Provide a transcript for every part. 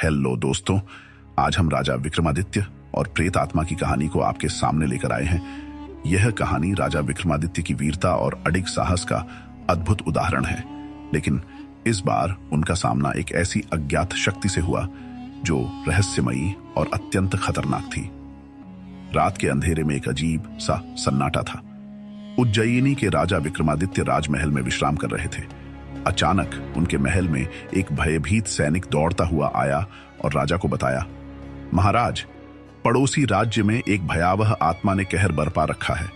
Hello दोस्तों, आज हम राजा विक्रमादित्य और प्रेत आत्मा की कहानी को आपके सामने लेकर आए हैं। यह कहानी राजा विक्रमादित्य की वीरता और अडिग साहस का अद्भुत उदाहरण है, लेकिन इस बार उनका सामना एक ऐसी अज्ञात शक्ति से हुआ जो रहस्यमयी और अत्यंत खतरनाक थी। रात के अंधेरे में एक अजीब सा सन्नाटा था। उज्जयिनी के राजा विक्रमादित्य राजमहल में विश्राम कर रहे थे। अचानक उनके महल में एक भयभीत सैनिक दौड़ता हुआ आया और राजा को बताया, महाराज, पड़ोसी राज्य में एक भयावह आत्मा ने कहर बरपा रखा है।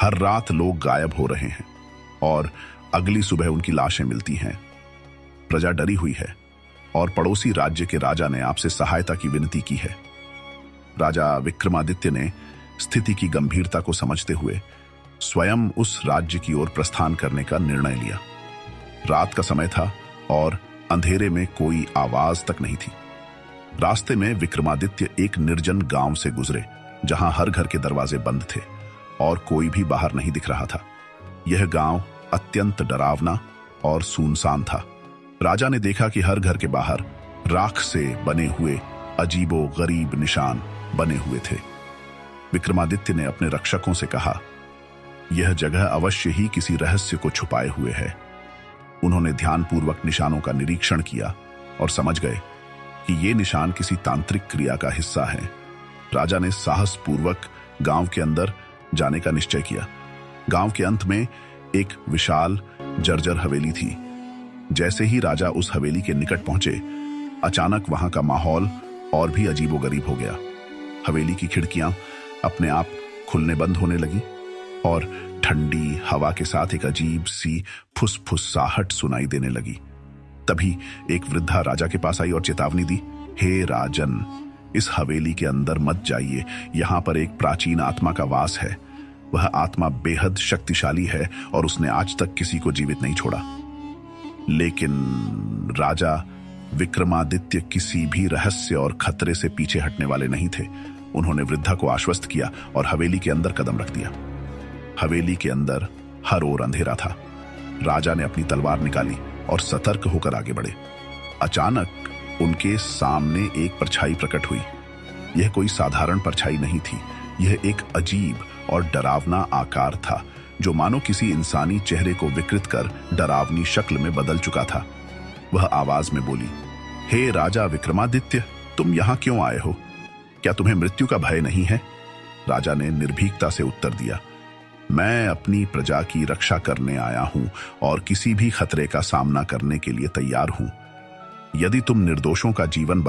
हर रात लोग गायब हो रहे हैं और अगली सुबह उनकी लाशें मिलती हैं। प्रजा डरी हुई है और पड़ोसी राज्य के राजा ने आपसे सहायता की विनती की है। राजा विक्रमादित्य ने स्थिति की गंभीरता को समझते हुए स्वयं उस राज्य की ओर प्रस्थान करने का निर्णय लिया। रात का समय था और अंधेरे में कोई आवाज तक नहीं थी। रास्ते में विक्रमादित्य एक निर्जन गांव से गुजरे, जहां हर घर के दरवाजे बंद थे और कोई भी बाहर नहीं दिख रहा था। यह गांव अत्यंत डरावना और सुनसान था। राजा ने देखा कि हर घर के बाहर राख से बने हुए अजीबो गरीब निशान बने हुए थे। विक्रमादित्य ने अपने रक्षकों से कहा, यह जगह अवश्य ही किसी रहस्य को छुपाए हुए है। उन्होंने ध्यानपूर्वक निशानों का निरीक्षण किया और समझ गए कि ये निशान किसी तांत्रिक क्रिया का हिस्सा हैं। राजा ने साहसपूर्वक गांव के अंदर जाने का निश्चय किया। गांव के अंत में एक विशाल जर्जर हवेली थी। जैसे ही राजा उस हवेली के निकट पहुंचे, अचानक वहां का माहौल और भी अजीबोगरीब हो गया। हवेली की खिड़कियां अपने आप खुलने बंद होने लगी और ठंडी हवा के साथ एक अजीब सी फुसफुसाहट सुनाई देने लगी। तभी एक वृद्धा राजा के पास आई और चेतावनी दी, हे राजन, इस हवेली के अंदर मत जाइए। यहां पर एक प्राचीन आत्मा का वास है। वह आत्मा बेहद शक्तिशाली है और उसने आज तक किसी को जीवित नहीं छोड़ा। लेकिन राजा विक्रमादित्य किसी भी रहस्य और खतरे से पीछे हटने वाले नहीं थे। उन्होंने वृद्धा को आश्वस्त किया और हवेली के अंदर कदम रख दिया। हवेली के अंदर हर ओर अंधेरा था। राजा ने अपनी तलवार निकाली और सतर्क होकर आगे बढ़े। अचानक उनके सामने एक परछाई प्रकट हुई। यह कोई साधारण परछाई नहीं थी। यह एक अजीब और डरावना आकार था, जो मानो किसी इंसानी चेहरे को विकृत कर डरावनी शक्ल में बदल चुका था। वह आवाज में बोली, हे राजा विक्रमादित्य, तुम यहां क्यों आए हो? क्या तुम्हें मृत्यु का भय नहीं है? राजा ने निर्भीकता से उत्तर दिया, मैं अपनी प्रजा की रक्षा करने आया हूं और किसी भी खतरे का सामना करने के लिए तैयार हूं। यदि तुम निर्दोषों का जीवन